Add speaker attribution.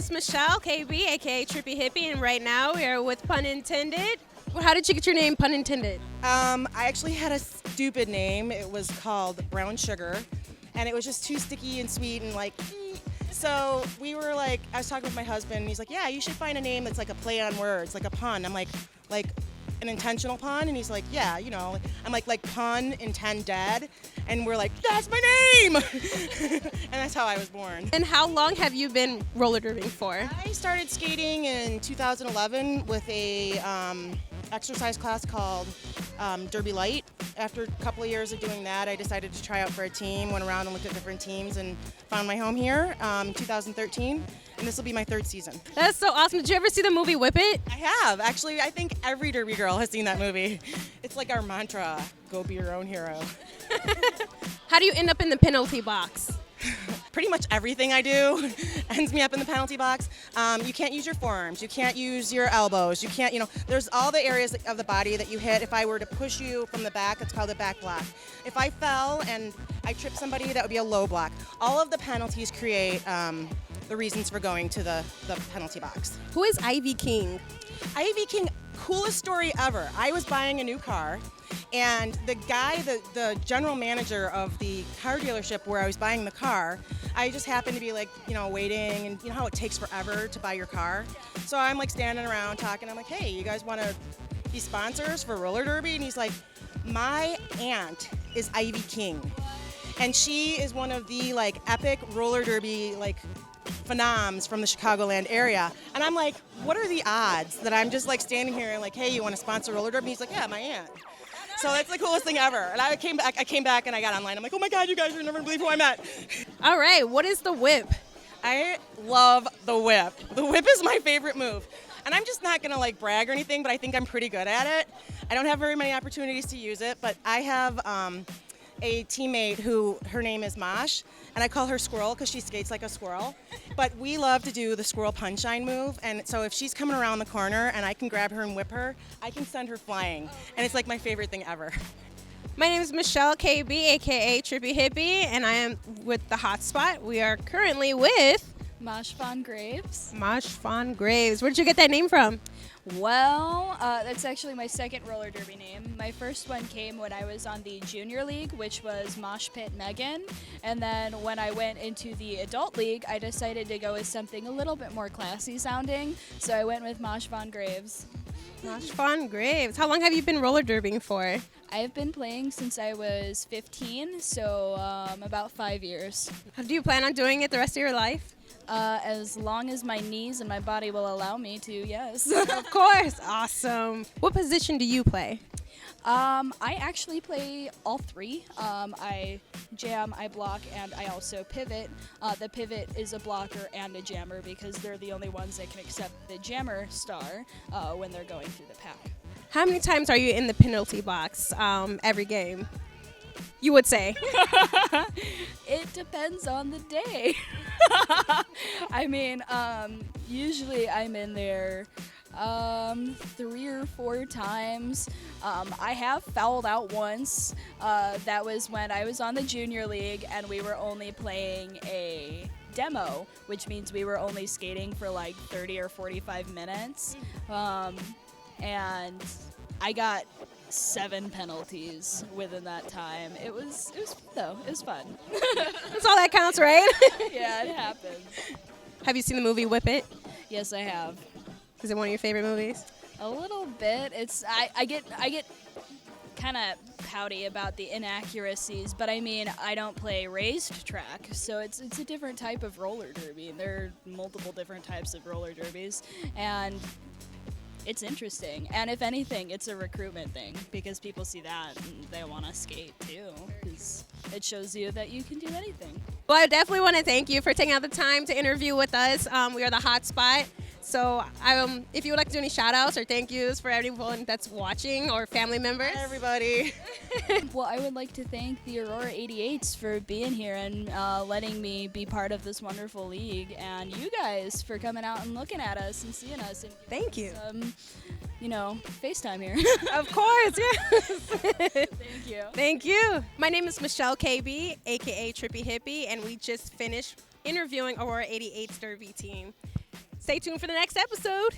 Speaker 1: is Michelle, KB, aka Trippy Hippie, and right now we are with Pun Intended. Well, how did you get your name, Pun Intended?
Speaker 2: I actually had a stupid name. It was called Brown Sugar, and it was just too sticky and sweet and like. So we were like, I was talking with my husband, and he's like, yeah, you should find a name that's like a play on words, like a pun. I'm like an intentional pun, and he's like, yeah, you know. I'm like pun intended, and we're like, that's my name, and that's how I was born.
Speaker 1: And how long have you been roller derbying for?
Speaker 2: I started skating in 2011 with a exercise class called Derby Light. After a couple of years of doing that, I decided to try out for a team, went around and looked at different teams and found my home here in 2013, and this will be my third season.
Speaker 1: That's so awesome. Did you ever see the movie Whip It?
Speaker 2: I have. Actually, I think every Derby girl has seen that movie. It's like our mantra, go be your own hero.
Speaker 1: How do you end up in the penalty box?
Speaker 2: Pretty much everything I do ends me up in the penalty box. You can't use your forearms. You can't use your elbows. You can't, there's all the areas of the body that you hit. If I were to push you from the back, it's called a back block. If I fell and I tripped somebody, that would be a low block. All of the penalties create the reasons for going to the penalty box.
Speaker 1: Who is Ivy King?
Speaker 2: Ivy King, coolest story ever. I was buying a new car, and the guy, the general manager of the car dealership where I was buying the car, I just happened to be like, waiting, and you know how it takes forever to buy your car? So I'm like standing around talking. I'm like, hey, you guys want to be sponsors for roller derby? And he's like, my aunt is Ivy King, and she is one of the like epic roller derby like phenoms from the Chicagoland area. And I'm like, what are the odds that I'm just like standing here and like, hey, you want to sponsor roller derby? And he's like, yeah, my aunt. So that's the coolest thing ever. And I came back and I got online. I'm like, oh my God, you guys are never gonna believe who I met.
Speaker 1: All right, what is the whip?
Speaker 2: I love the whip. The whip is my favorite move. And I'm just not gonna like brag or anything, but I think I'm pretty good at it. I don't have very many opportunities to use it, but I have a teammate who, her name is Mosh, and I call her Squirrel because she skates like a squirrel. But we love to do the squirrel punchline move, and so if she's coming around the corner and I can grab her and whip her, I can send her flying, and it's like my favorite thing ever.
Speaker 1: My name is Michelle KB, aka Trippy Hippie, and I am with the Hotspot. We are currently with
Speaker 3: Mosh Von Graves.
Speaker 1: Mosh Von Graves. Where did you get that name from?
Speaker 3: Well, that's actually my second roller derby name. My first one came when I was on the junior league, which was Mosh Pit Megan. And then when I went into the adult league, I decided to go with something a little bit more classy sounding. So I went with Mosh Von Graves.
Speaker 1: Mosh Von Graves. How long have you been roller derbying for?
Speaker 3: I've been playing since I was 15, so about 5 years.
Speaker 1: Do you plan on doing it the rest of your life?
Speaker 3: As long as my knees and my body will allow me to, yes.
Speaker 1: Of course. Awesome. What position do you play?
Speaker 3: I actually play all three. I jam, I block, and I also pivot. The pivot is a blocker and a jammer because they're the only ones that can accept the jammer star when they're going through the pack.
Speaker 1: How many times are you in the penalty box every game? You would say.
Speaker 3: It depends on the day. I mean, usually I'm in there 3 or 4 times. I have fouled out once. That was when I was on the junior league and we were only playing a demo, which means we were only skating for like 30 or 45 minutes. And I got 7 penalties within that time. It was fun though. It was fun.
Speaker 1: That's all that counts, right?
Speaker 3: Yeah, it happened.
Speaker 1: Have you seen the movie Whip It?
Speaker 3: Yes, I have.
Speaker 1: Is it one of your favorite movies?
Speaker 3: A little bit. I get kind of pouty about the inaccuracies, but I mean, I don't play raised track, so it's a different type of roller derby. There are multiple different types of roller derbies, and it's interesting. And if anything, it's a recruitment thing because people see that and they want to skate too. Because it shows you that you can do anything.
Speaker 1: Well, I definitely want to thank you for taking out the time to interview with us. We are the Hotspot. So if you would like to do any shout outs or thank yous for everyone that's watching or family members.
Speaker 2: Hi, everybody.
Speaker 3: Well, I would like to thank the Aurora 88s for being here and letting me be part of this wonderful league, and you guys for coming out and looking at us and seeing us. And
Speaker 1: thank you.
Speaker 3: FaceTime here.
Speaker 1: Of course, yes.
Speaker 3: Thank you.
Speaker 1: Thank you. My name is Michelle KB, aka Trippy Hippie, and we just finished interviewing Aurora 88s Derby team. Stay tuned for the next episode.